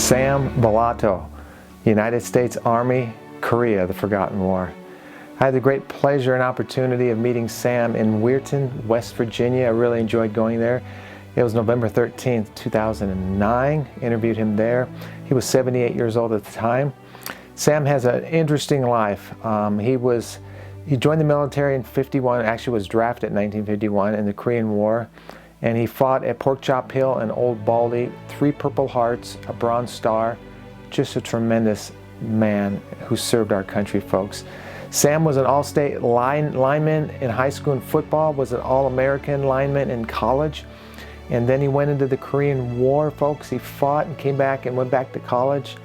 Sam Ballato, United States Army, Korea, the Forgotten War. I had the great pleasure and opportunity of meeting Sam in Weirton, West Virginia. I really enjoyed going there. It was November 13th, 2009. Interviewed him there. He was 78 years old at the time. Sam has an interesting life. He joined the military in '51, actually was drafted in 1951 in the Korean War, and he fought at Pork Chop Hill and Old Baldy, 3 Purple Hearts, a Bronze Star. Just a tremendous man who served our country, folks. Sam was an all-state lineman in high school and football, was an all-American lineman in college, and then he went into the Korean War, folks. He fought and came back and went back to college,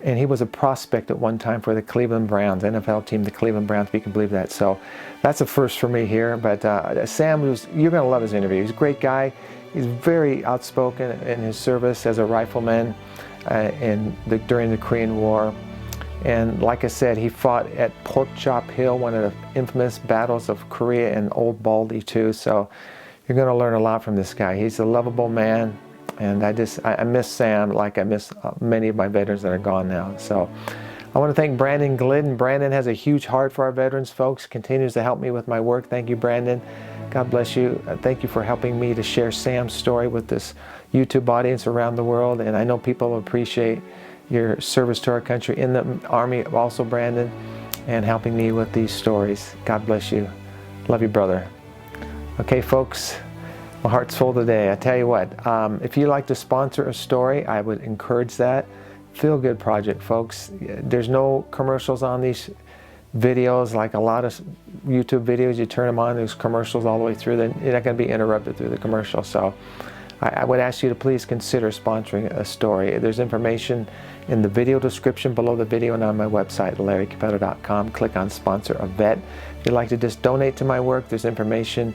and he was a prospect at one time for the Cleveland Browns, NFL team, the Cleveland Browns, if you can believe that. So that's a first for me here, but Sam, you're going to love his interview. He's a great guy. He's very outspoken in his service as a rifleman during the Korean War. And like I said, he fought at Pork Chop Hill, one of the infamous battles of Korea, and Old Baldy too. So you're going to learn a lot from this guy. He's a lovable man, and I miss Sam like I miss many of my veterans that are gone now. So I want to thank Brandon Glidden. Brandon has a huge heart for our veterans, folks. Continues to help me with my work. Thank you, Brandon. God bless you. Thank you for helping me to share Sam's story with this YouTube audience around the world. And I know people appreciate your service to our country in the Army, also Brandon, and helping me with these stories. God bless you. Love you, brother. Okay, folks, my heart's full today. I tell you what, if you'd like to sponsor a story, I would encourage that. Feel good project, folks. There's no commercials on these videos like a lot of YouTube videos. You turn them on, there's commercials all the way through. Then you're not going to be interrupted through the commercial. So I would ask you to please consider sponsoring a story. There's information in the video description below the video and on my website, larrycapetto.com. Click on Sponsor a Vet. If you'd like to just donate to my work, there's information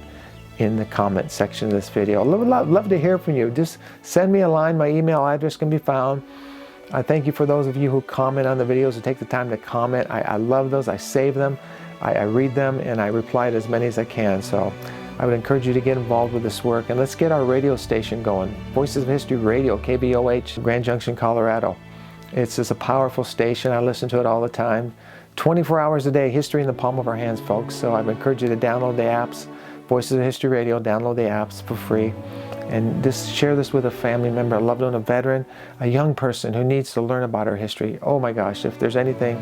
in the comment section of this video. I'd love to hear from you. Just send me a line. My email address can be found. I thank you for those of you who comment on the videos and take the time to comment. I love those. I save them. I read them, and I reply to as many as I can. So I would encourage you to get involved with this work, and let's get our radio station going. Voices of History Radio, KBOH, Grand Junction, Colorado. It's just a powerful station. I listen to it all the time. 24 hours a day, history in the palm of our hands, folks. So I would encourage you to download the apps, Voices of History Radio, download the apps for free. And just share this with a family member, a loved one, a veteran, a young person who needs to learn about our history. Oh my gosh, if there's anything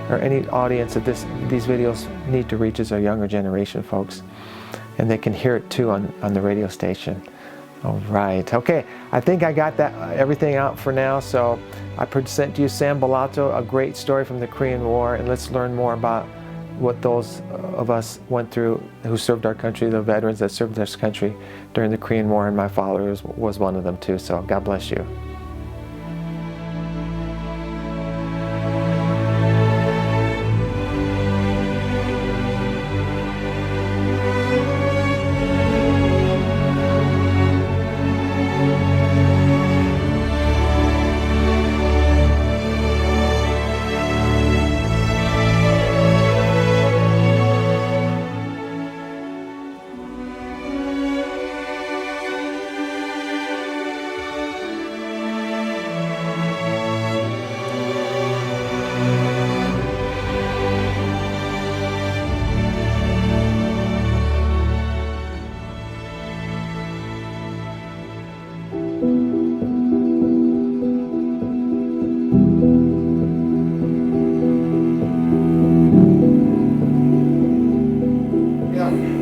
or any audience that these videos need to reach is our younger generation, folks. And they can hear it too on the radio station. All right, okay, I think I got everything out for now. So I present to you Sam Ballato, a great story from the Korean War, and let's learn more about what those of us went through who served our country, the veterans that served this country during the Korean War, and my father was one of them too. So God bless you.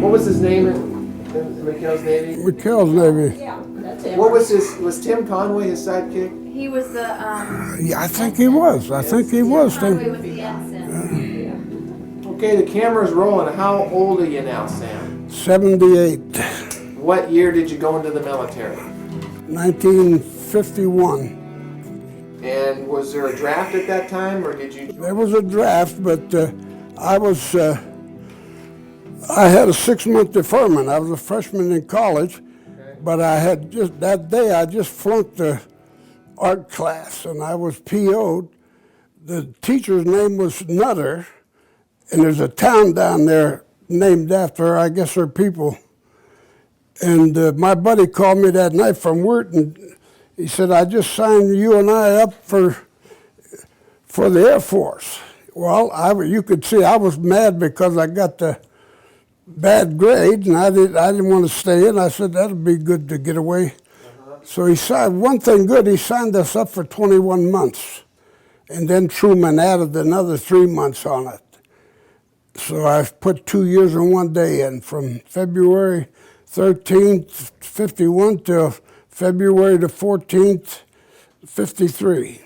What was his name in McHale's Navy? McHale's Navy. Yeah, that's him. What was Tim Conway his sidekick? He was the, Yeah, I think he was. I think he was. Conway was the ensign. Okay, the camera's rolling. How old are you now, Sam? 78, What year did you go into the military? 1951. And was there a draft at that time, or did you? There was a draft, but I had a 6-month deferment. I was a freshman in college, but I had that day I just flunked the art class, and I was PO'd. The teacher's name was Nutter, and there's a town down there named after her, I guess her people. And my buddy called me that night from Weirton, He said, I just signed you and I up for the Air Force. Well, you could see I was mad because I got the bad grade, and I didn't want to stay in. I said, that'll be good to get away. So he signed, one thing good, he signed us up for 21 months. And then Truman added another 3 months on it. So I've put 2 years and 1 day in, from February 13th, 51 to February the 14th, 53.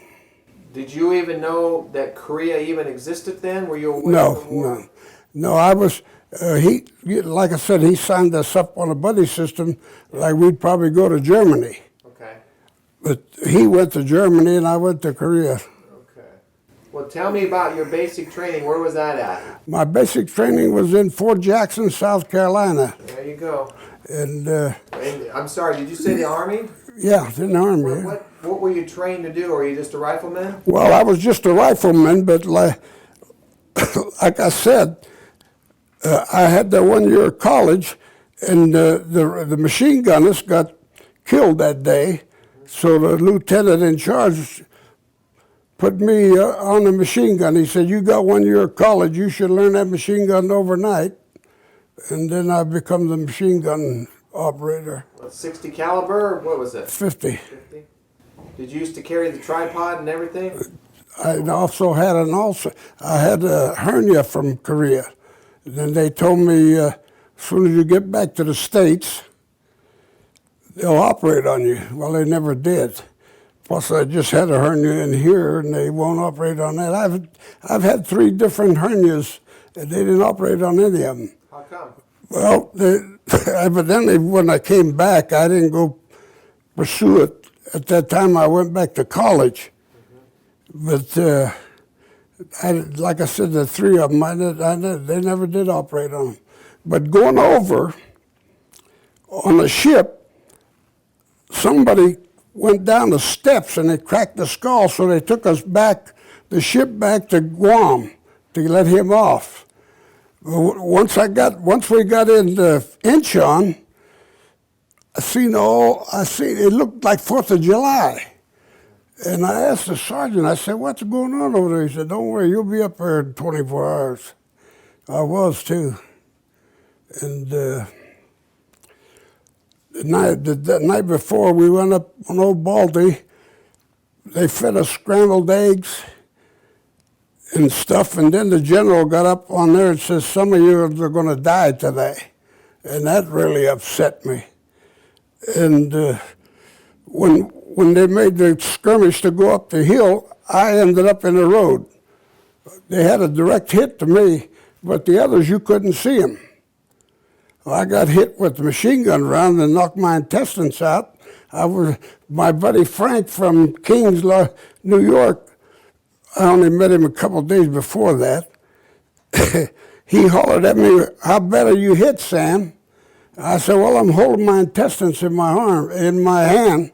Did you even know that Korea even existed then? Were you aware No, of the war? no. I was, like I said, he signed us up on a buddy system, like we'd probably go to Germany. Okay. But he went to Germany and I went to Korea. Okay. Well, tell me about your basic training. Where was that at? My basic training was in Fort Jackson, South Carolina. There you go. And And I'm sorry, did you say the Army? yeah, in the Army. What were you trained to do? Were you just a rifleman? Well, I was just a rifleman, but like I said, I had that 1 year of college, and the machine gunners got killed that day. So the lieutenant in charge put me on the machine gun. He said, you got 1 year of college, you should learn that machine gun overnight. And then I become the machine gun operator. What, 60 caliber? Or what was it? 50. 50? Did you used to carry the tripod and everything? I also had I had a hernia from Korea. And then they told me, as soon as you get back to the States, they'll operate on you. Well, they never did. Plus, I just had a hernia in here, and they won't operate on that. I've had 3 different hernias, and they didn't operate on any of them. How come? Well, evidently, when I came back, I didn't go pursue it. At that time, I went back to college. But like I said, the 3 of them, they never did operate on them. But going over on a ship, somebody went down the steps and they cracked the skull, so they took us back, the ship back to Guam to let him off. Once we got into Incheon, I seen it looked like 4th of July. And I asked the sergeant, I said, what's going on over there? He said, don't worry, you'll be up there in 24 hours. I was too. And the night before, we went up on Old Baldy. They fed us scrambled eggs and stuff, and then the general got up on there and says, some of you are going to die today. And that really upset me. And when they made the skirmish to go up the hill, I ended up in the road. They had a direct hit to me, but the others, you couldn't see them. Well, I got hit with the machine gun round and knocked my intestines out. My buddy Frank from Kings, New York, I only met him a couple of days before that. He hollered at me, how bad are you hit, Sam? I said, well, I'm holding my intestines in my hand.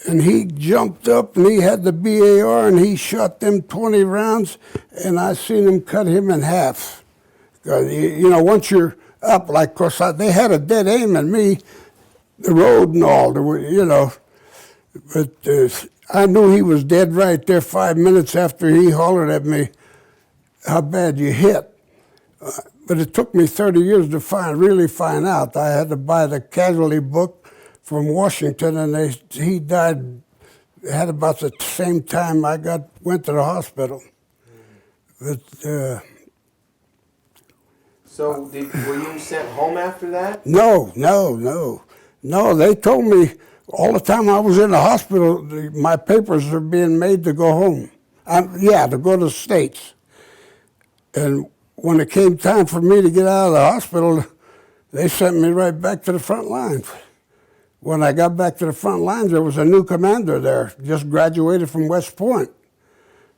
And he jumped up and he had the BAR and he shot them 20 rounds, and I seen him cut him in half. You know, once you're up, like, of course, they had a dead aim at me, the road and all, you know. But I knew he was dead right there 5 minutes after he hollered at me, how bad you hit. But it took me 30 years to really find out. I had to buy the casualty book from Washington, and he died at about the same time I went to the hospital. But, so were you sent home after that? No. They told me all the time I was in the hospital, my papers are being made to go home. To go to the States. And when it came time for me to get out of the hospital, they sent me right back to the front lines. When I got back to the front lines, there was a new commander there, just graduated from West Point.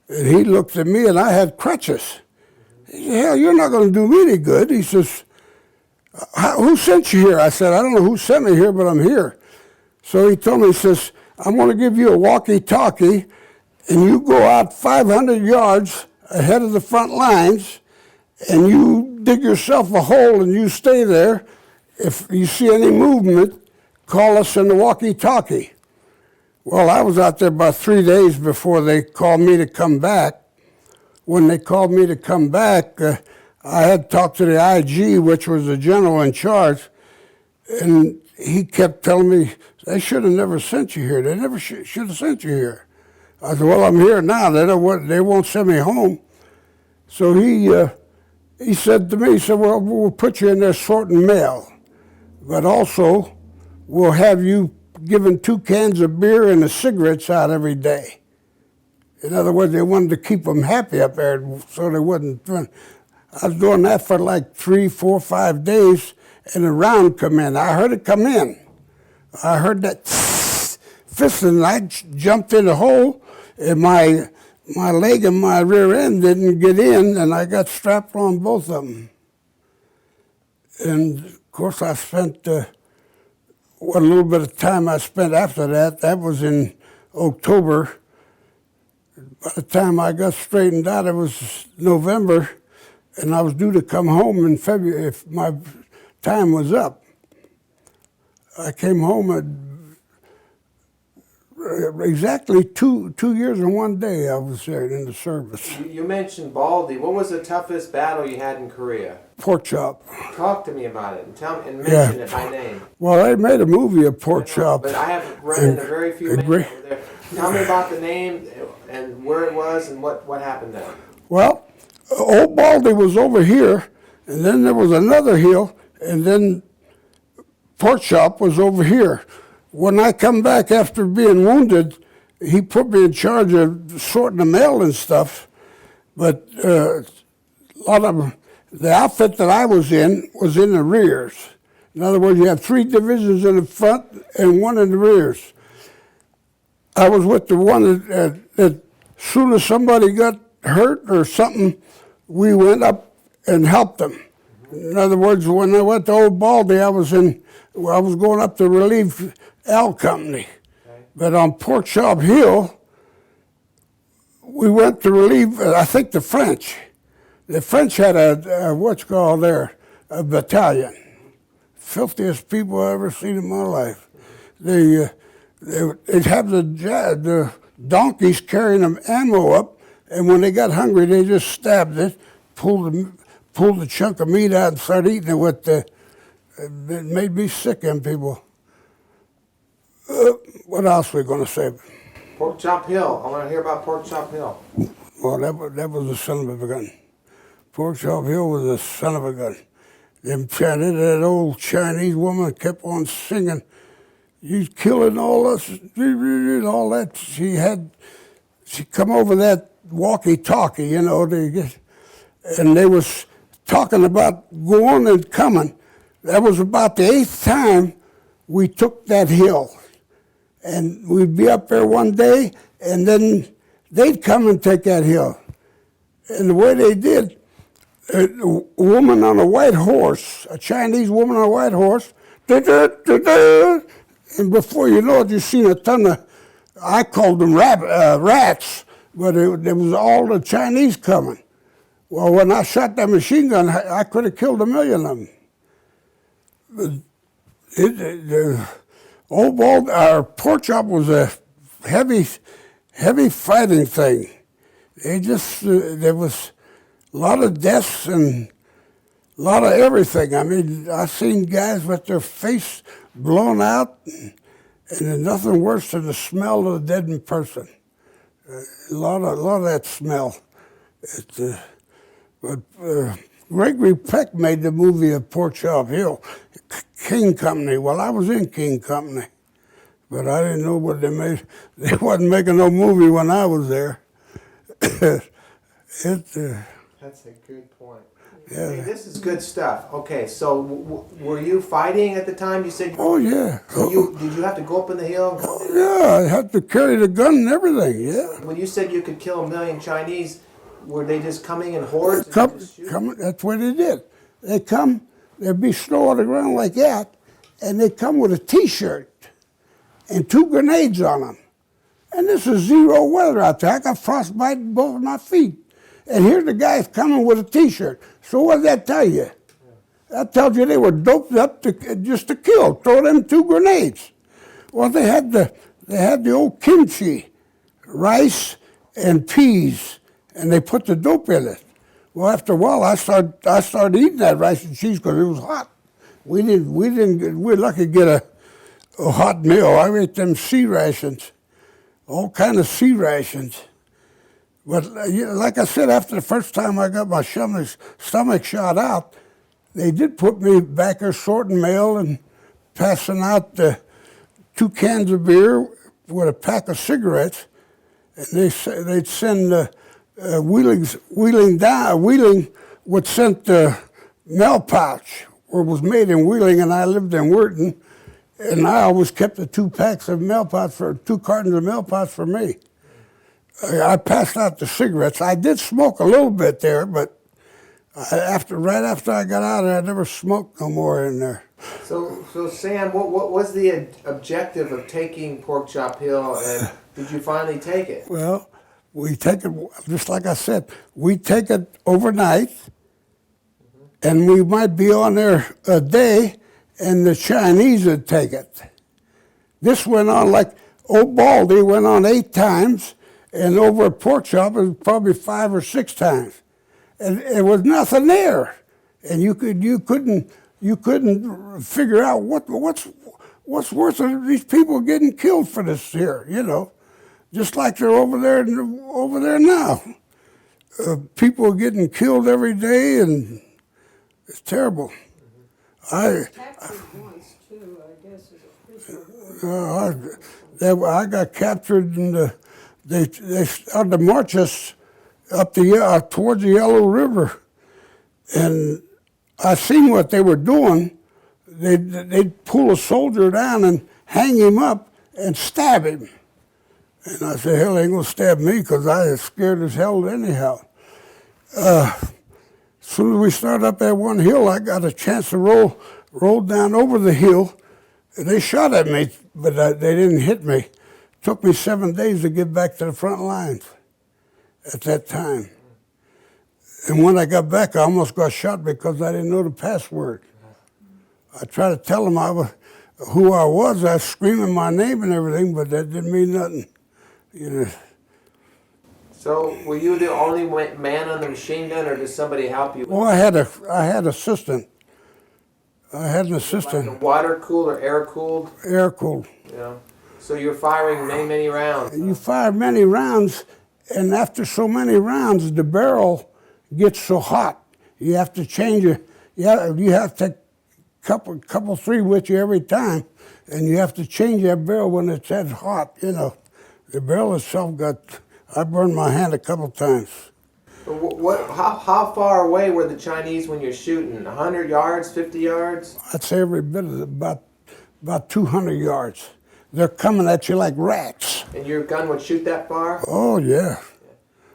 And he looked at me, and I had crutches. He said, hell, you're not going to do me any good. He says, who sent you here? I said, I don't know who sent me here, but I'm here. So he told me, he says, I'm going to give you a walkie-talkie, and you go out 500 yards ahead of the front lines, and you dig yourself a hole and you stay there. If you see any movement, call us in the walkie-talkie. Well, I was out there about 3 days before they called me to come back. When they called me to come back, I had talked to the IG, which was the general in charge, and he kept telling me, they should have never sent you here. They never should have sent you here. I said, well, I'm here now. They won't send me home. So he said to me, he said, well, we'll put you in there sorting mail, but also we'll have you giving 2 cans of beer and the cigarettes out every day. In other words, they wanted to keep them happy up there so they wouldn't. I was doing that for like 3, 4, 5 days, and a round come in. I heard it come in. I heard that fist, and I jumped in the hole, and my leg and my rear end didn't get in, and I got strapped on both of them. And of course, I spent what little bit of time I spent after that. That was in October. By the time I got straightened out, it was November, and I was due to come home in February if my time was up. I came home at exactly two years and 1 day I was there in the service. You mentioned Baldy. What was the toughest battle you had in Korea? Pork chop. Talk to me about it and mention it by name. Well, they made a movie of pork chop. But I have run into very few men over there. Tell me about the name and where it was and what happened there. Well, Old Baldy was over here, and then there was another hill, and then pork chop was over here. When I come back after being wounded, he put me in charge of sorting the mail and stuff. But a lot of the outfit that I was in the rears. In other words, you have 3 divisions in the front and 1 in the rears. I was with the one that as soon as somebody got hurt or something, we went up and helped them. In other words, when I went to Old Baldy, I was going up to relieve L Company. Okay. But on Pork Chop Hill, we went to relieve, I think, the French. The French had a battalion. Filthiest people I ever seen in my life. They'd have the donkeys carrying them ammo up, and when they got hungry, they just stabbed it, pulled the chunk of meat out and started eating it with it made me sick, them people. What else are we going to say? Pork Chop Hill. I want to hear about Pork Chop Hill. Well, that was a son of a gun. Pork Chop Hill was a son of a gun. Them chanted, that old Chinese woman kept on singing, "You killing all us," all that. She come over that walkie-talkie, you know, and they was talking about going and coming. That was about the 8th time we took that hill. And we'd be up there one day, and then they'd come and take that hill. And the way they did, a woman on a white horse, a Chinese woman on a white horse, and before you know it, you seen a ton of, I called them rats, but it was all the Chinese coming. Well, when I shot that machine gun, I could have killed 1 million of them. Our pork chop was a heavy fighting thing. There was a lot of deaths and a lot of everything. I mean, I've seen guys with their face blown out, and there's nothing worse than the smell of a dead person. A lot of that smell. Gregory Peck made the movie of Pork Chop Hill, King Company. Well, I was in King Company, but I didn't know what they made. They wasn't making no movie when I was there. That's a good point. Yeah. Hey, this is good stuff. Okay, so were you fighting at the time? You said. Oh yeah. So did you have to go up in the hill? Yeah, I had to carry the gun and everything. Yeah. When you said you could kill 1 million Chinese, were they just coming in hordes? That's what they did. They come, there'd be snow on the ground like that, and they come with a T-shirt and 2 grenades on them. And this is 0 weather out there. I got frostbite in both of my feet. And here the guy's coming with a T-shirt. So what does that tell you? That tells you they were doped up just to kill. Throw them 2 grenades. Well, they had they had the old kimchi, rice and peas, and they put the dope in it. Well, after a while, I started eating that rice and cheese because it was hot. We were lucky to get a hot meal. I ate them sea rations, all kind of sea rations. But like I said, after the first time I got my stomach shot out, they did put me back there sorting mail and passing out 2 cans of beer with a pack of cigarettes. And they'd send Wheeling would send the mail pouch, where it was made in Wheeling, and I lived in Weirton, and I always kept the 2 cartons of mail pouch for me. I passed out the cigarettes. I did smoke a little bit there, but right after I got out of there, I never smoked no more in there. So Sam, what was the objective of taking Pork Chop Hill, and did you finally take it? Well, we take it, just like I said, we take it overnight, and we might be on there a day, and the Chinese would take it. This went on like Old Baldy went on 8 times, and over at Pork Chop it was probably 5 or 6 times, and it was nothing there, and you couldn't figure out what's worth of these people getting killed for this here, you know, just like they're over there now. People are getting killed every day, and it's terrible. Captured once too, I guess, as a prisoner. I got captured, and they started to march us up towards the Yellow River, and I seen what they were doing. They'd pull a soldier down and hang him up and stab him. And I said, hell, they ain't gonna stab me, because I was scared as hell anyhow. As soon as we started up that one hill, I got a chance to roll down over the hill. And they shot at me, but they didn't hit me. It took me 7 days to get back to the front lines at that time. And when I got back, I almost got shot because I didn't know the password. I tried to tell them who I was. I was screaming my name and everything, but that didn't mean nothing. You know. So were you the only man on the machine gun, or did somebody help you? Well, I had assistant. I had an assistant. Like water cooled or air cooled? Air cooled. Yeah. So you're firing many rounds. You fire many rounds, and after so many rounds, the barrel gets so hot. You have to change it. You have to take couple 3 with you every time, and you have to change that barrel when it's that hot. You know, the barrel itself I burned my hand a couple times. How far away were the Chinese when you're shooting? 100 yards, 50 yards? I'd say every bit of it, about 200 yards. They're coming at you like rats. And your gun would shoot that far? Oh yeah,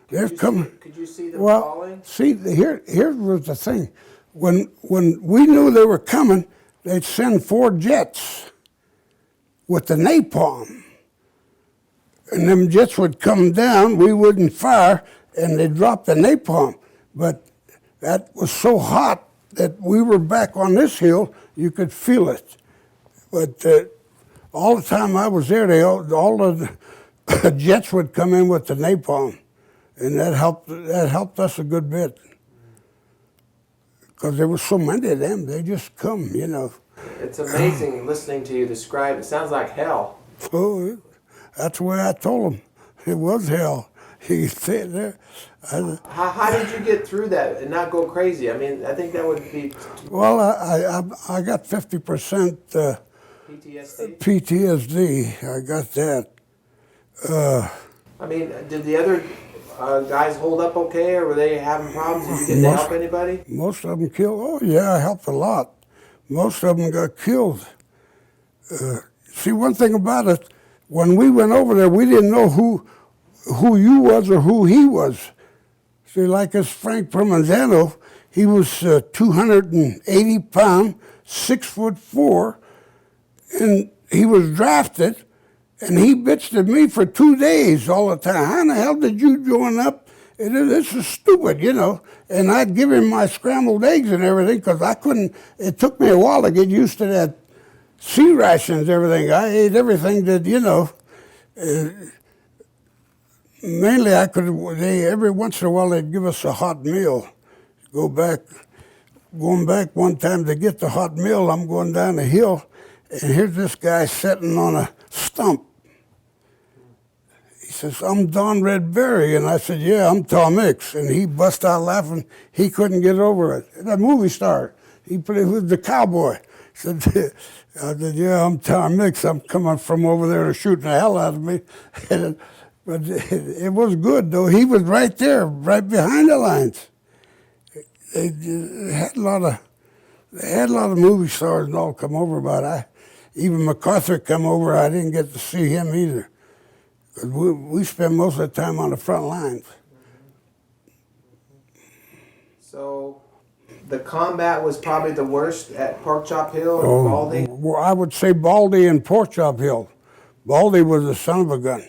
they're coming. Could you see them falling? See, here was the thing. When we knew they were coming, they'd send 4 jets with the napalm. And them jets would come down, we wouldn't fire, and they'd drop the napalm. But that was so hot that we were back on this hill, you could feel it. But all the time I was there, all the jets would come in with the napalm. And that helped us a good bit. Because there were so many of them, they just come, you know. It's amazing listening to you describe it. It sounds like hell. Oh, that's the way I told them. It was hell. He said there. How did you get through that and not go crazy? I mean, I think that would be... Well, I got 50% PTSD. I got that. I mean, did the other guys hold up okay, or were they having problems? Did you get to help anybody? Most of them killed. Oh, yeah, I helped a lot. Most of them got killed. See, one thing about it, when we went over there, we didn't know who you was or who he was. See, like this Frank Permanzano, he was 280 pounds, 6'4", and he was drafted, and he bitched at me for 2 days all the time. How in the hell did you join up? This is stupid, you know. And I'd give him my scrambled eggs and everything because I couldn't. It took me a while to get used to that sea rations, everything. I ate everything that, you know. Mainly, every once in a while they'd give us a hot meal. Going back one time to get the hot meal, I'm going down the hill, and here's this guy sitting on a stump. He says, "I'm Don Redberry," and I said, "Yeah, I'm Tom Mix," and he bust out laughing. He couldn't get over it. That movie star, he was the cowboy. I said, "Yeah, I'm Tom Mix. I'm coming from over there to shoot the hell out of me." But it was good, though. He was right there, right behind the lines. They had a lot of movie stars and all come over, but even MacArthur come over. I didn't get to see him either. 'Cause we spend most of the time on the front lines. So the combat was probably the worst at Pork Chop Hill and Baldy? Well, I would say Baldy and Pork Chop Hill. Baldy was a son of a gun.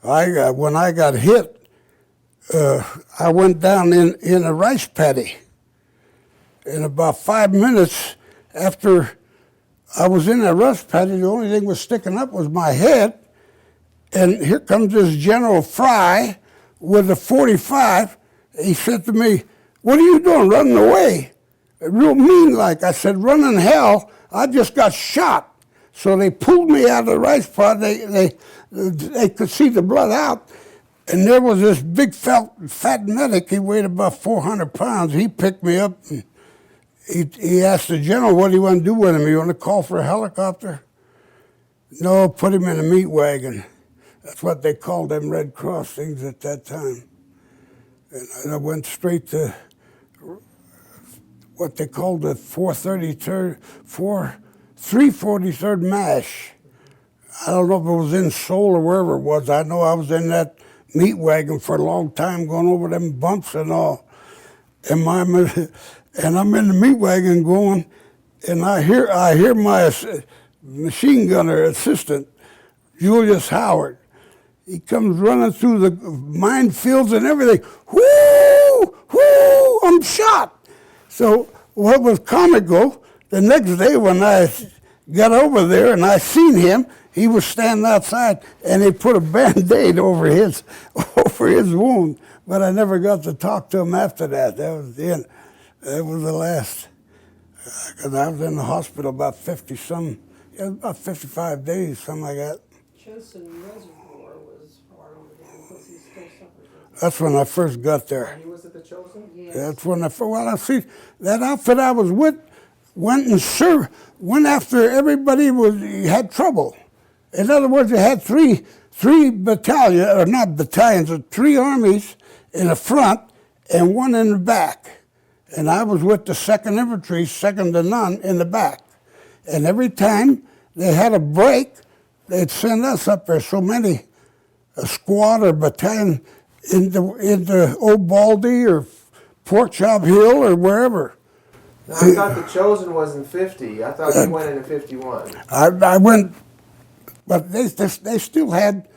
When I got hit, I went down in a rice paddy. In about 5 minutes after I was in that rice paddy, the only thing was sticking up was my head. And here comes this General Fry with a .45. He said to me, "What are you doing, running away?" Real mean like. I said, "Running hell, I just got shot." So they pulled me out of the rice pod. They could see the blood out. And there was this big fat medic. He weighed about 400 pounds. He picked me up and he asked the general, "What do you want to do with him? You want to call for a helicopter?" "No, put him in a meat wagon." That's what they called them Red Cross things at that time. And I went straight to what they called the 343rd MASH. I don't know if it was in Seoul or wherever it was. I know I was in that meat wagon for a long time going over them bumps and all. And I'm in the meat wagon going, and I hear my machine gunner assistant, Julius Howard. He comes running through the minefields and everything. Whoo! Whoo! I'm shot. So what was comical, the next day when I got over there and I seen him, he was standing outside and they put a Band-Aid over his wound. But I never got to talk to him after that. That was the end. That was the last. Because I was in the hospital about 55 days, something like that. Chosin Reservoir was far over there because he still suffers from. That's when I first got there. He was at the Chosin? Yes. That's when I see that outfit I was with went after everybody had trouble. In other words, they had three battalions, or not battalions, but 3 armies in the front and 1 in the back. And I was with the 2nd Infantry, second to none, in the back. And every time they had a break, they'd send us up there, a squad or battalion into Old Baldy or Pork Chop Hill or wherever. Now, I thought the Chosen was in 50. I thought you went into 51. I went, but they still had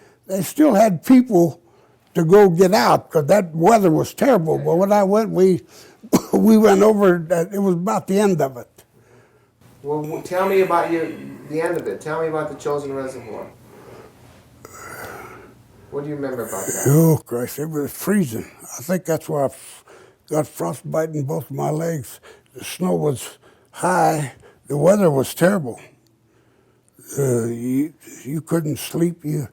people to go get out because that weather was terrible. But when I went, we went over. It was about the end of it. Well, tell me about the end of it. Tell me about the Chosen Reservoir. What do you remember about that? Oh, Christ, it was freezing. I think that's why I got frostbite in both of my legs. The snow was high. The weather was terrible. You couldn't sleep. You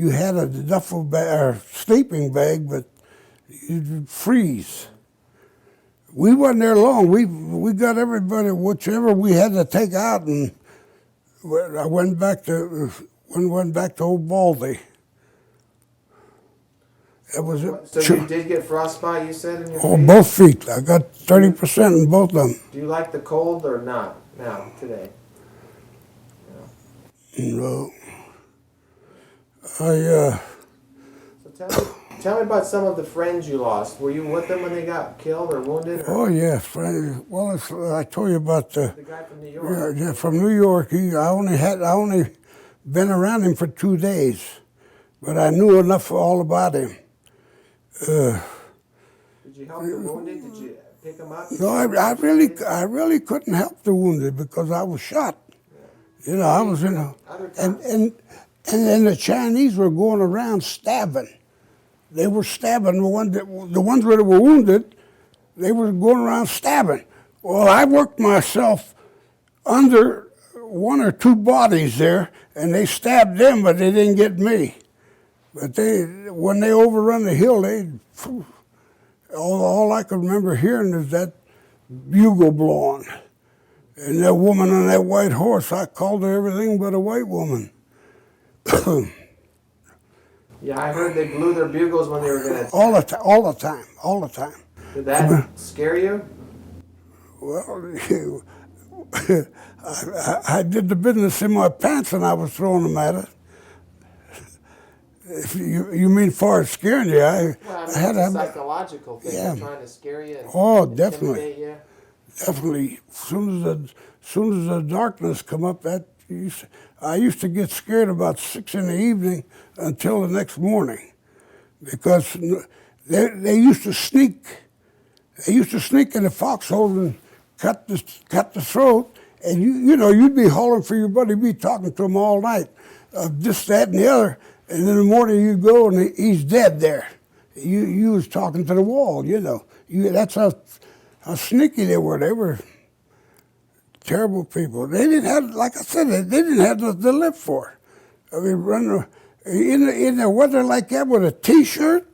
had a duffel bag or sleeping bag, but you'd freeze. We wasn't there long. We got everybody, whichever we had to take out, and I went back to Old Baldy. That was it. So you did get frostbite, you said, in your feet? Oh, both feet. I got 30% in both of them. Do you like the cold or not now, today? No. So tell me about some of the friends you lost. Were you with them when they got killed or wounded? Or? Oh, yeah. Well, I told you about The guy from New York. Yeah, from New York. I only been around him for 2 days, but I knew enough all about him. Did you help the wounded? Did you pick them up? No, I really couldn't help the wounded because I was shot. Yeah. You know, I was in a, And then the Chinese were going around stabbing. They were stabbing the ones that were wounded. They were going around stabbing. Well, I worked myself under one or two bodies there, and they stabbed them, but they didn't get me. But when they overrun the hill, all I could remember hearing is that bugle blowing. And that woman on that white horse, I called her everything but a white woman. Yeah, I heard they blew their bugles when they were going to... All the time. Did that scare you? Well, I did the business in my pants and I was throwing them at it. If you mean far as scaring you, I had a psychological thing. Yeah. Trying to scare you and definitely. intimidate you. Definitely. As soon as the darkness come up, I used to get scared about 6 in the evening until the next morning, because they used to sneak. They used to sneak in the foxhole and cut the throat, and you'd be hollering for your buddy, be talking to him all night, this, that, and the other, and in the morning you go and he's dead there. You was talking to the wall, That's how sneaky they were. They were terrible people. They didn't have, like I said, they didn't have nothing to live for. I mean, run in the weather like that with a T-shirt.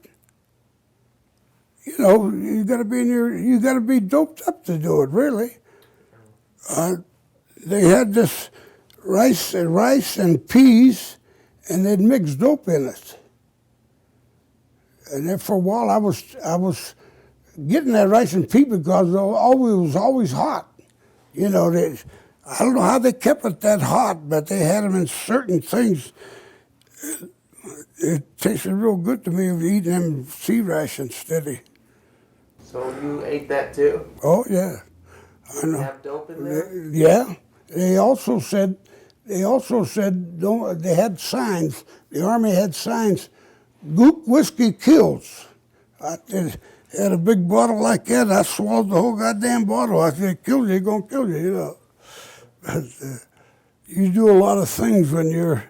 You got to be doped up to do it. Really. They had this rice and peas, and they'd mix dope in it. And then for a while, I was getting that rice and pea because it was always hot. I don't know how they kept it that hot, but they had them in certain things. It tasted real good to me eating them sea rations steady. So you ate that too? Oh yeah, I know. Did you have dope in there? Yeah. They also said don't. They had signs. The Army had signs. Gook whiskey kills. I had a big bottle like that. I swallowed the whole goddamn bottle. I said, "Kill you, gonna kill you," But, you do a lot of things when you're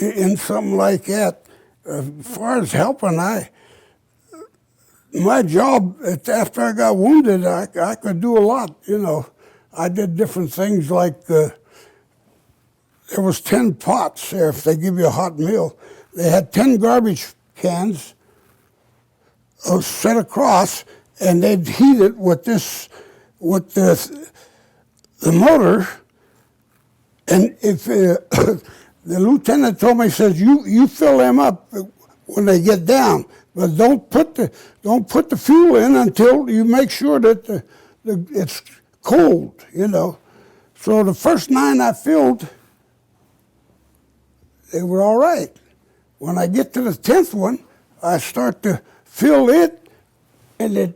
in something like that. As far as helping, my job after I got wounded, I could do a lot. I did different things like there was 10 pots there. If they give you a hot meal, they had 10 garbage cans set across, and they'd heat it with the motor. And if the lieutenant told me, he says, you fill them up when they get down, but don't put the fuel in until you make sure that it's cold. So the first 9 I filled, they were all right. When I get to the 10th one, I start to fill it, and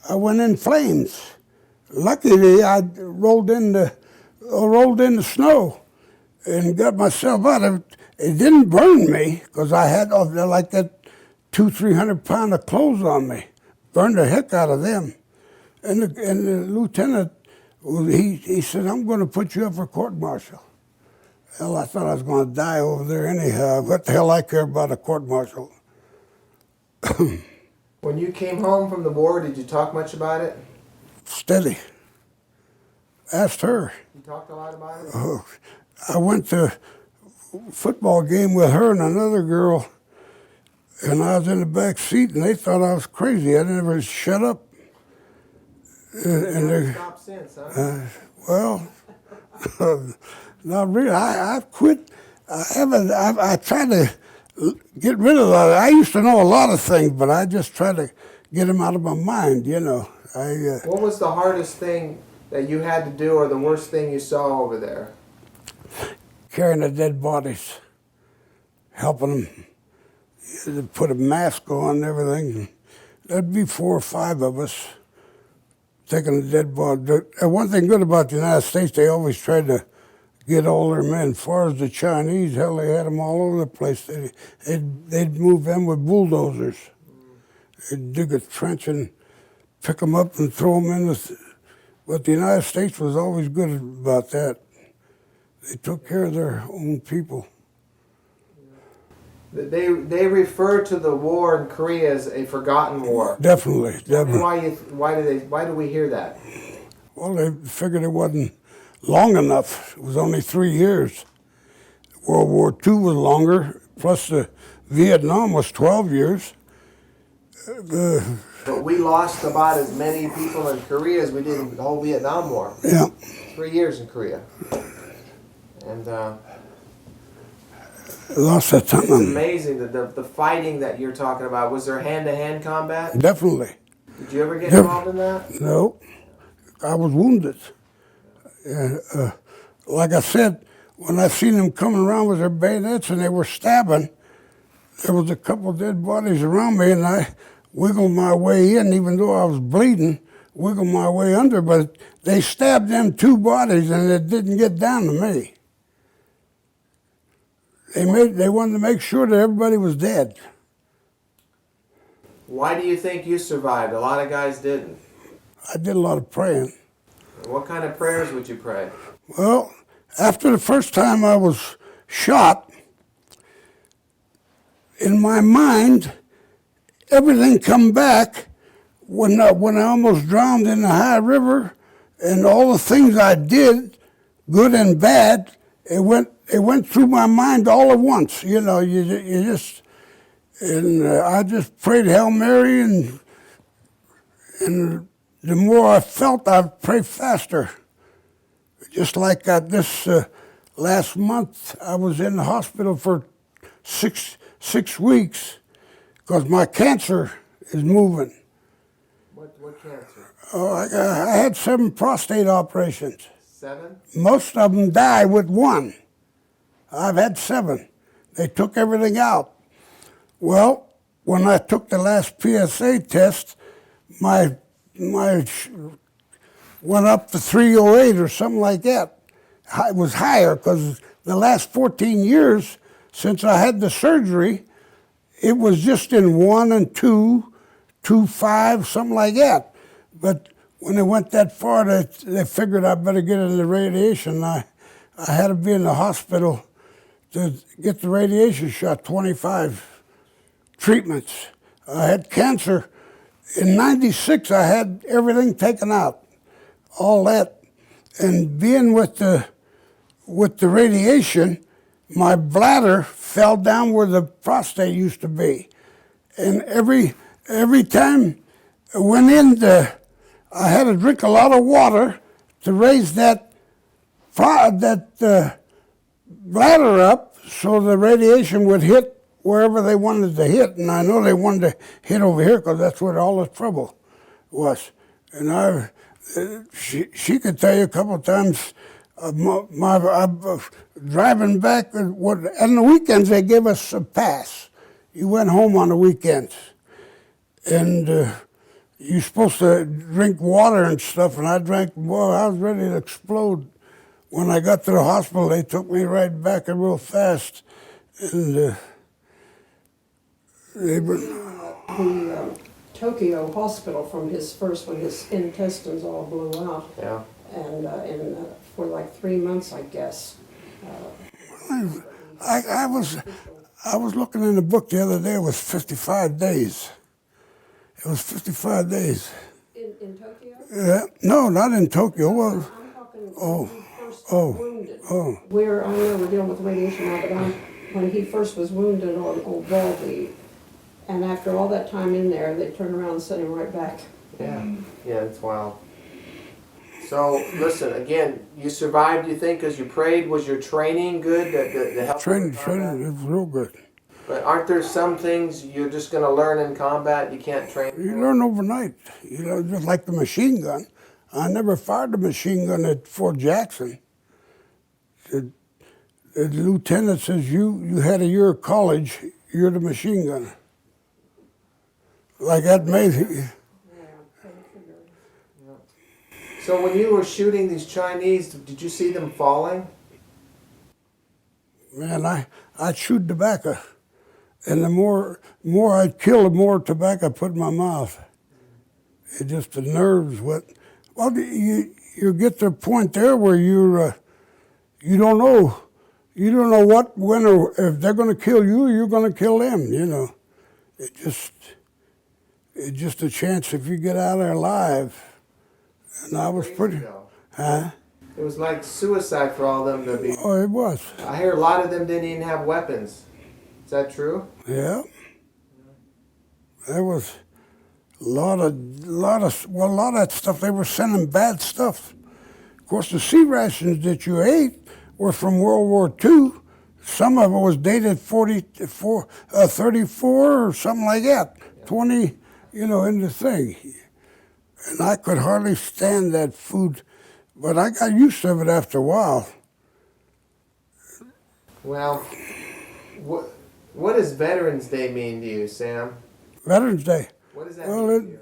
I went in flames. Luckily, I rolled in the snow and got myself out of it. It didn't burn me because I had like that 200-300 pound of clothes on me. Burned the heck out of them. And the lieutenant, he said, "I'm going to put you up for court-martial." Hell, I thought I was going to die over there anyhow. What the hell I care about a court-martial? When you came home from the war, did you talk much about it? Steady. Asked her. You talked a lot about it? Oh, I went to a football game with her and another girl, and I was in the back seat, and they thought I was crazy. I never shut up. And they stopped since, huh? Well, not really. I've quit. I tried to get rid of that. I used to know a lot of things, but I just try to get them out of my mind, What was the hardest thing that you had to do, or the worst thing you saw over there? Carrying the dead bodies, helping them. To put a mask on and everything. There'd be 4 or 5 of us taking the dead body. And one thing good about the United States, they always tried to get all their men. As far as the Chinese, hell, they had them all over the place. They'd move them with bulldozers. They'd dig a trench and pick them up and throw them in. But the United States was always good about that. They took care of their own people. They refer to the war in Korea as a forgotten war. Definitely, definitely. Why do we hear that? Well, they figured it wasn't long enough. It was only 3 years. World War II was longer, plus the Vietnam was 12 years. But we lost about as many people in Korea as we did in the whole Vietnam War. Yeah. 3 years in Korea. And Lost that time. it's amazing that the fighting that you're talking about. Was there hand-to-hand combat? Definitely. Did you ever get involved in that? No, I was wounded. Like I said, when I seen them coming around with their bayonets and they were stabbing, there was a couple dead bodies around me, and I wiggled my way in, even though I was bleeding, wiggled my way under, but they stabbed them 2 bodies and it didn't get down to me. They wanted to make sure that everybody was dead. Why do you think you survived? A lot of guys didn't. I did a lot of praying. What kind of prayers would you pray? Well, after the first time I was shot, in my mind, everything come back when I almost drowned in the high river, and all the things I did, good and bad, it went through my mind all at once. You know, you just, and I just prayed Hail Mary, and the more I felt, I'd pray faster. Just like this last month, I was in the hospital for six weeks because my cancer is moving. What cancer? Oh, I had 7 prostate operations. 7? Most of them die with 1. I've had 7. They took everything out. Well, when I took the last PSA test, my went up to 308 or something like that. It was higher because the last 14 years since I had the surgery, it was just in 1 and 2, 2.5, something like that. But when it went that far, they figured I better get into radiation. I had to be in the hospital to get the radiation shot, 25 treatments. I had cancer. In '96, I had everything taken out, all that. And being with the radiation, my bladder fell down where the prostate used to be. And every time I went in, I had to drink a lot of water to raise that bladder up so the radiation would hit wherever they wanted to hit. And I know they wanted to hit over here because that's where all the trouble was. And she could tell you a couple of times, driving back, on the weekends they gave us a pass. You went home on the weekends. And you're supposed to drink water and stuff, and I drank, boy, I was ready to explode. When I got to the hospital, they took me right back real fast. And they were... The Tokyo hospital from his first, when his intestines all blew out. Yeah. And for like 3 months, I guess. I was looking in the book the other day, it was 55 days. It was 55 days. In Tokyo? Yeah, no, not in Tokyo. Well, I'm talking when he first was wounded. I know we're dealing with radiation now, but when he first was wounded on Old Baldy, and after all that time in there, they turned around and sent him right back. Yeah. Yeah, it's wild. So, listen, again, you survived, you think, because you prayed. Was your training good? The help training, it was real good. But aren't there some things you're just going to learn in combat you can't train You for? learn overnight, you know, just like the machine gun. I never fired a machine gun at Fort Jackson. The lieutenant says, you had a year of college, you're the machine gunner. Like that made it. So when you were shooting these Chinese, did you see them falling? Man, I'd shoot tobacco. And the more I'd kill, the more tobacco I put in my mouth. It just, the nerves, well, you get to a point there where you don't know. You don't know what, when, or if they're going to kill you, or you're going to kill them. You know, it's just a chance if you get out of there alive. And I was pretty. Huh? It was like suicide for all of them to be. Oh, it was. I hear a lot of them didn't even have weapons. Is that true? Yeah. There was a lot of that stuff. They were sending bad stuff. Of course, the sea rations that you ate were from World War II. Some of it was dated 34 or something like that. 20, you know, in the thing. And I could hardly stand that food, but I got used to it after a while. Well, what does Veterans Day mean to you, Sam? Veterans Day. What does that mean to you?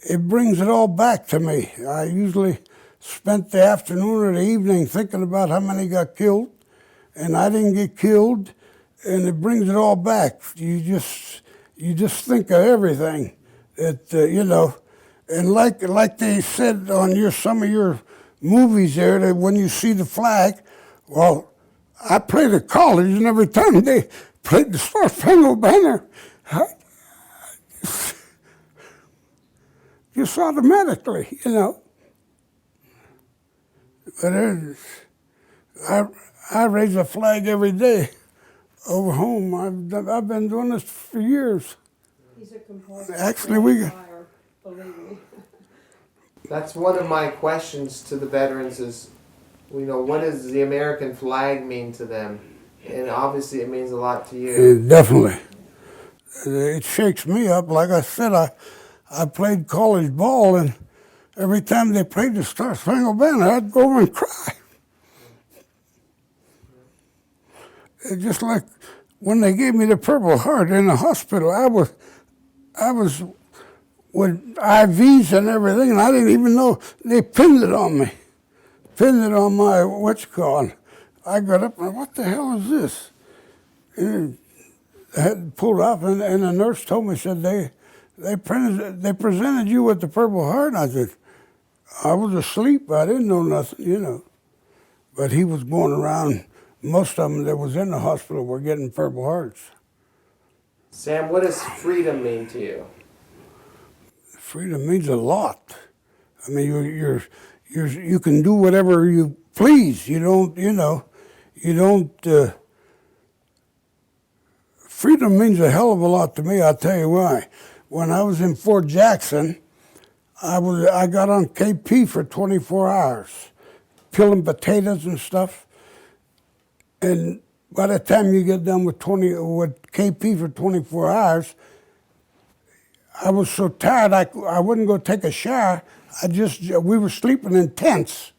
It brings it all back to me. I usually spent the afternoon or the evening thinking about how many got killed, and I didn't get killed, and it brings it all back. You just think of everything that you know, and like they said on some of your movies there, that when you see the flag, well, I played at college, and every time they played the Star Spangled Banner, just automatically, you know. But I raise a flag every day over home. I've been doing this for years. He's a compulsive Actually, fire, believe me. That's one of my questions to the veterans is, you know, what does the American flag mean to them? And obviously it means a lot to you. Definitely. It shakes me up. Like I said, I played college ball, and every time they played the Star Spangled Banner, I'd go over and cry. It's just like when they gave me the Purple Heart in the hospital, I was with IVs and everything, and I didn't even know they pinned it on me. Pinned it on my, I got up and what the hell is this? And I had pulled off, and the nurse told me, said, they presented you with the Purple Heart. I said, I was asleep. I didn't know nothing, you know. But he was going around. Most of them that was in the hospital were getting Purple Hearts. Sam, what does freedom mean to you? Freedom means a lot. I mean, you can do whatever you please. You don't, you know, freedom means a hell of a lot to me. I'll tell you why. When I was in Fort Jackson, I got on KP for 24 hours, peeling potatoes and stuff. And by the time you get done with KP for 24 hours, I was so tired I wouldn't go take a shower. We were sleeping in tents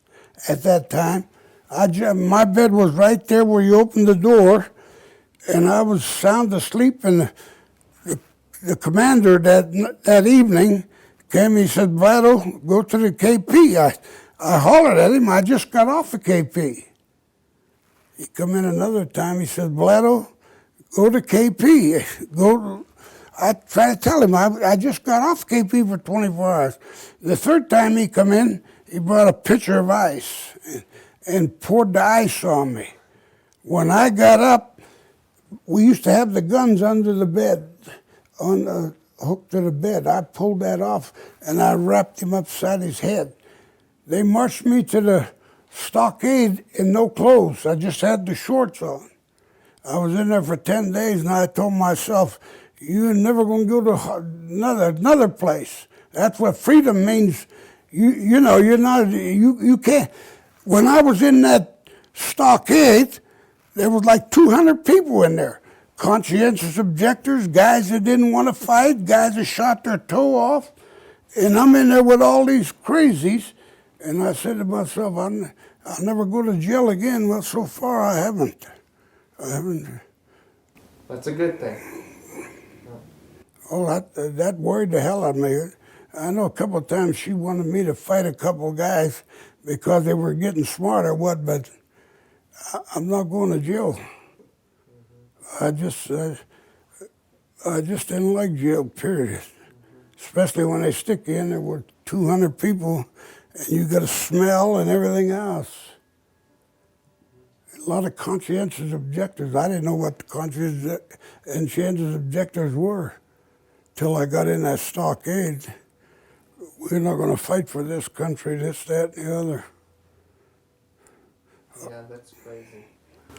at that time. My bed was right there where you opened the door, and I was sound asleep. And the commander that evening came. He said, "Ballato, go to the KP." I hollered at him. I just got off the KP. He come in another time. He said, "Ballato, go to KP. Go." I tried to tell him I just got off KP for 24 hours. The third time he come in, he brought a pitcher of ice and poured the ice on me. When I got up, we used to have the guns under the bed, on the hook to the bed. I pulled that off and I wrapped him upside his head. They marched me to the stockade in no clothes. I just had the shorts on. I was in there for 10 days, and I told myself, you're never going to go to another place. That's what freedom means. You know, you can't. When I was in that stockade, there was like 200 people in there. Conscientious objectors, guys that didn't want to fight, guys that shot their toe off. And I'm in there with all these crazies. And I said to myself, I'll never go to jail again. Well, so far I haven't. That's a good thing. Oh, that worried the hell out of me. I know a couple of times she wanted me to fight a couple of guys because they were getting smart or what, but I'm not going to jail. I just didn't like jail, period. Especially when they stick you in there with 200 people and you got a smell and everything else. a lot of conscientious objectors. I didn't know what the conscientious objectors were till I got in that stockade. We're not going to fight for this country, this, that, and the other. Yeah, that's crazy.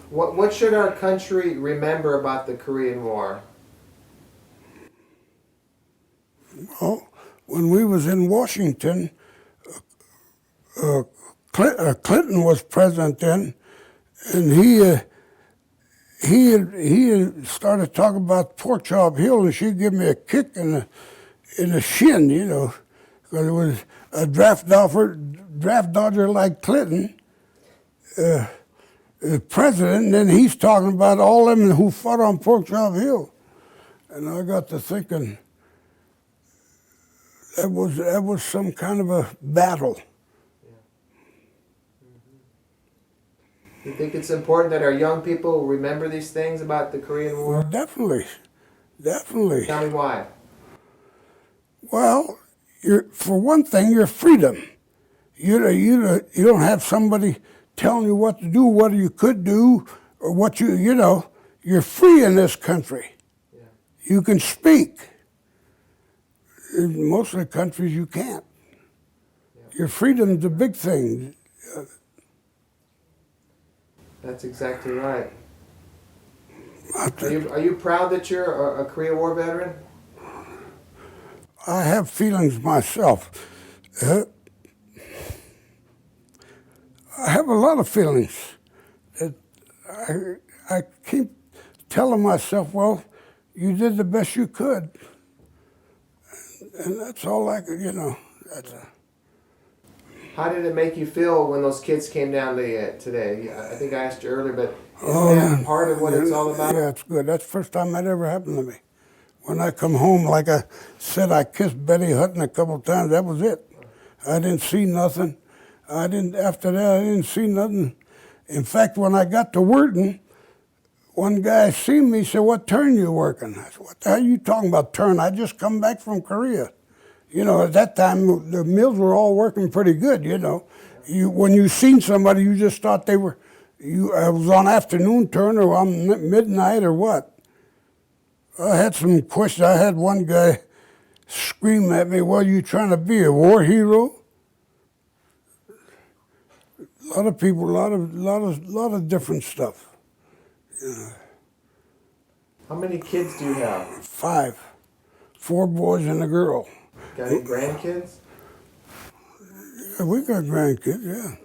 What should our country remember about the Korean War? Well, when we was in Washington, Clinton was president then, and he started talking about Pork Chop Hill, and she gave me a kick in the shin, you know, because it was a draft dodger like Clinton, president, and then he's talking about all them who fought on Pork Chop Hill, and I got to thinking that was some kind of a battle. You think it's important that our young people remember these things about the Korean War? Definitely, definitely. Tell me why. Well, for one thing, your freedom. You don't have somebody telling you what to do, what you could do, or what you know. You're free in this country. Yeah. You can speak. In most of the countries, you can't. Yeah. Your freedom's a big thing. That's exactly right. I Are you proud that you're a Korean War veteran? I have feelings myself. I have a lot of feelings. I keep telling myself, well, you did the best you could. And that's all I could, you know. How did it make you feel when those kids came down today? I think I asked you earlier, but isn't that part of what it's all about? Yeah, it's good. That's the first time that ever happened to me. When I come home, like I said, I kissed Betty Hutton a couple of times. That was it. I didn't see nothing. After that, I didn't see nothing. In fact, when I got to Wharton, one guy seen me, said, "What turn you working?" I said, "What the hell are you talking about turn? I just come back from Korea." You know, at that time, the mills were all working pretty good, you know. When you seen somebody, you just thought they were, I was on afternoon turn or on midnight or what. I had some questions. I had one guy scream at me, "Well, you trying to be a war hero?" A lot of people, a lot of different stuff. How many kids do you have? 5, 4 boys and a girl. Got any grandkids? Yeah, we got grandkids, yeah.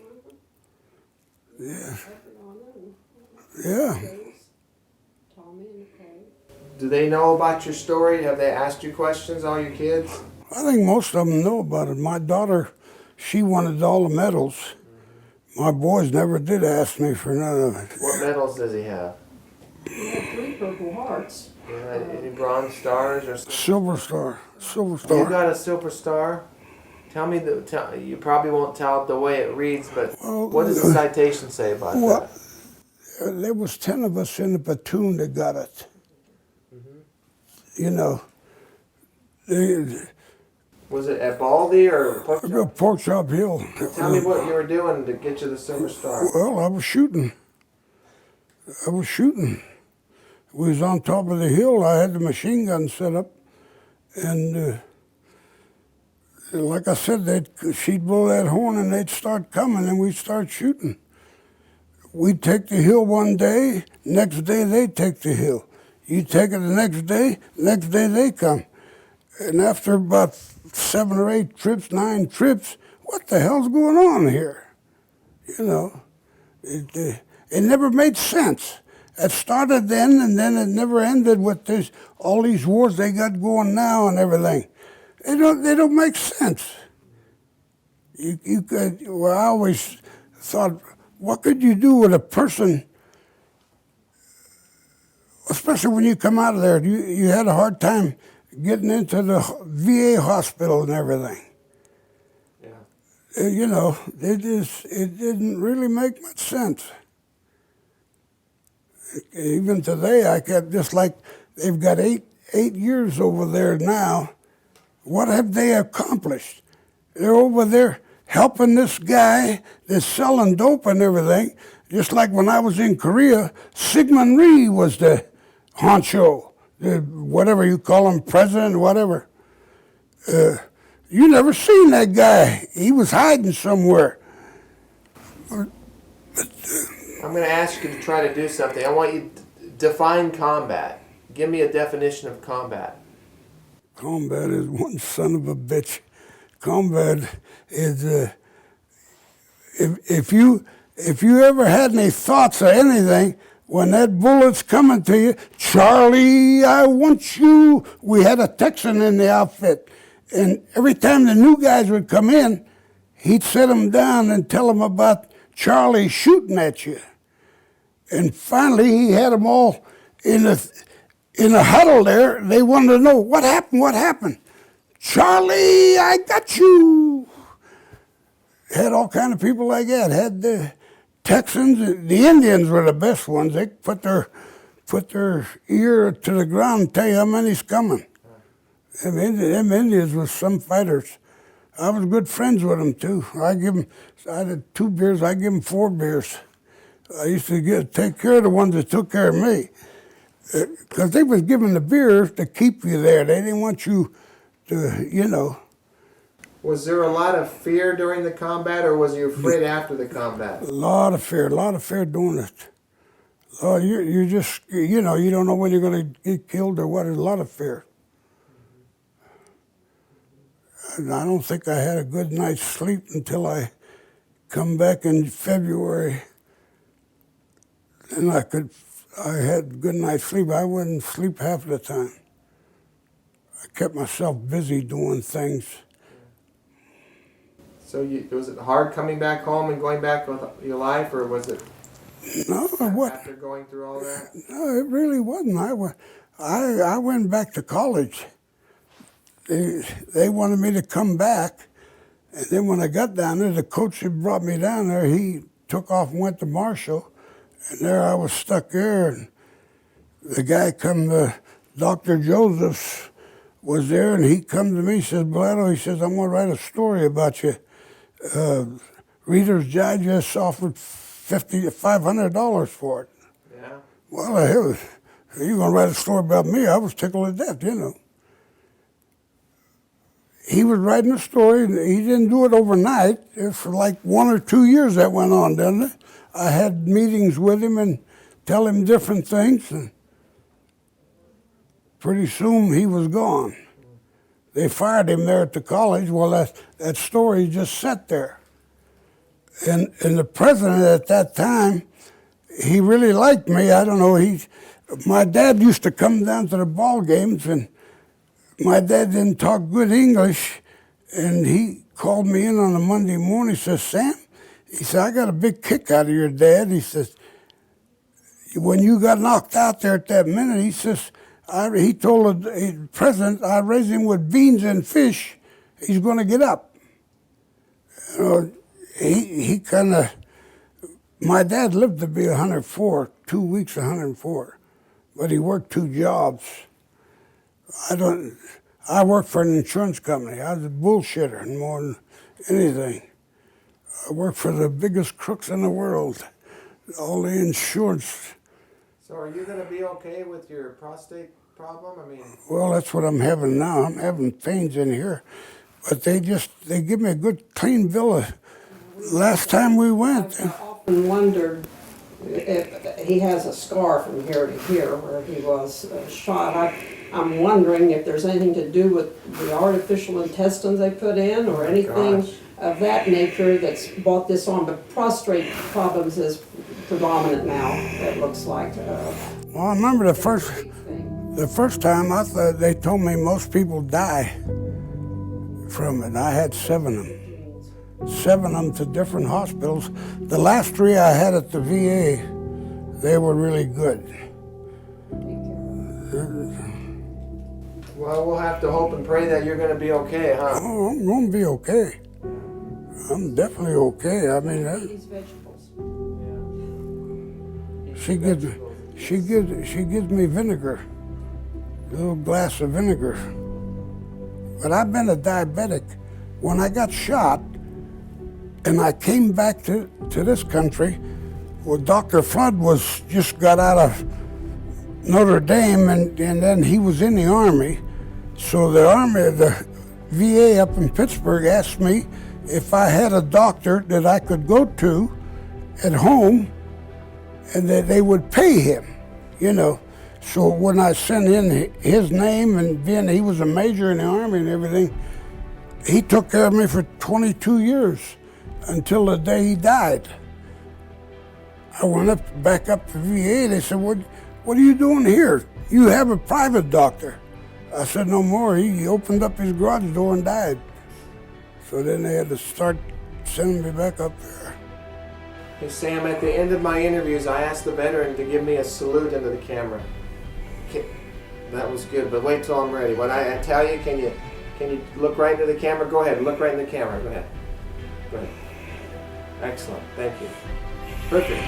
Yeah. Yeah. Do they know about your story? Have they asked you questions, all your kids? I think most of them know about it. My daughter, she wanted all the medals. My boys never did ask me for none of it. What medals does he have? We have 3 Purple Hearts. Yeah, any bronze stars or something? Silver Star. Silver You Star. got a silver star? Tell me, you probably won't tell it the way it reads, but what does the citation say about that? There was 10 of us in the platoon that got it. You know. Was it at Baldy or Pork Chop Hill. Tell me what you were doing to get you the silver star. Well, I was shooting. We was on top of the hill. I had the machine gun set up, and like I said, she'd blow that horn and they'd start coming, and we'd start shooting. We'd take the hill one day, next day they'd take the hill. You take it the next day they come. And after about 7 or 8 trips, 9 trips, what the hell's going on here? You know, it never made sense. It started then, and then it never ended with all these wars they got going now and everything. They don't make sense. Well, I always thought, what could you do with a person, especially when you come out of there? You had a hard time getting into the VA hospital and everything. Yeah. You know, it didn't really make much sense. Even today, I kept just like they've got 8 years over there now. What have they accomplished? They're over there helping this guy that's selling dope and everything, Just like when I was in Korea, Sigmund Rhee was the honcho, the whatever you call him, president, whatever. You never seen that guy. He was hiding somewhere. I'm going to ask you to try to do something. I want you to define combat. Give me a definition of combat. Combat is one son of a bitch. Combat is if you ever had any thoughts or anything, when that bullet's coming to you, Charlie, I want you. We had a Texan in the outfit, and every time the new guys would come in, he'd set them down and tell them about Charlie shooting at you. And finally, he had them all in a huddle there. They wanted to know, what happened, what happened? Charlie, I got you. Had all kind of people like that. Had the Texans, the Indians were the best ones. They put their ear to the ground and tell you how many's coming. Them Indians were some fighters. I was good friends with them too. I had 2 beers, I give them 4 beers. I used to take care of the ones that took care of me. Because they was giving the beer to keep you there. They didn't want you to, you know. Was there a lot of fear during the combat, or was you afraid after the combat? A lot of fear doing it. Oh, you just, you know, you don't know when you're going to get killed or what. There's a lot of fear. And I don't think I had a good night's sleep until I come back in February. And I had a good night's sleep. I wouldn't sleep half the time. I kept myself busy doing things. So was it hard coming back home and going back with your life, or was it after going through all that? No, it really wasn't. I went back to college. They wanted me to come back, and then when I got down there, the coach that brought me down there, he took off and went to Marshall, and there I was stuck there. And the guy Dr. Josephs was there, and he come to me, he says, Ballato, he says, I'm going to write a story about you. Reader's Digest offered $500 for it. Yeah. Well, you're going to write a story about me? I was tickled to death, you know. He was writing a story, and he didn't do it overnight. It was for like 1 or 2 years that went on, didn't it? I had meetings with him and tell him different things, and pretty soon he was gone. They fired him there at the college. Well, that story just sat there. And the president at that time, he really liked me. I don't know, my dad used to come down to the ball games, and my dad didn't talk good English, and he called me in on a Monday morning. He says, Sam, he said, I got a big kick out of your dad. He says, when you got knocked out there at that minute, he says, he told the president, I raised him with beans and fish. He's going to get up. You know, he kind of, my dad lived to be 104, 2 weeks 104, but he worked 2 jobs. I worked for an insurance company. I was a bullshitter more than anything. I worked for the biggest crooks in the world, all the insurance. So are you going to be okay with your prostate problem? I mean, well, that's what I'm having now. I'm having pains in here, but they give me a good clean bill. Last time we went, I've often wondered if he has a scar from here to here where he was shot. I'm wondering if there's anything to do with the artificial intestines they put in, or anything of that nature that's brought this on. But prostate problems is predominant now, it looks like. Well, I remember the first time I thought they told me most people die from it. I had 7 of them. 7 of them to different hospitals. The last 3 I had at the VA, they were really good. Well, we'll have to hope and pray that you're going to be okay, huh? Oh, I'm going to be okay. I'm definitely okay. I mean, These vegetables. she gives me vinegar, a little glass of vinegar. But I've been a diabetic. When I got shot, and I came back to this country, Well, Dr. Flood was just got out of Notre Dame, and then he was in the Army. So the VA up in Pittsburgh asked me if I had a doctor that I could go to at home and that they would pay him, you know. So when I sent in his name, and then he was a major in the Army and everything, he took care of me for 22 years until the day he died. I went back up to VA. They said, what are you doing here? You have a private doctor. I said, no more. He opened up his garage door and died. So then they had to start sending me back up there. Hey Sam, at the end of my interviews, I asked the veteran to give me a salute into the camera. That was good, but wait till I'm ready. When I tell you, can you look right into the camera? Go ahead, look right in the camera. Go ahead. Excellent, thank you. Perfect.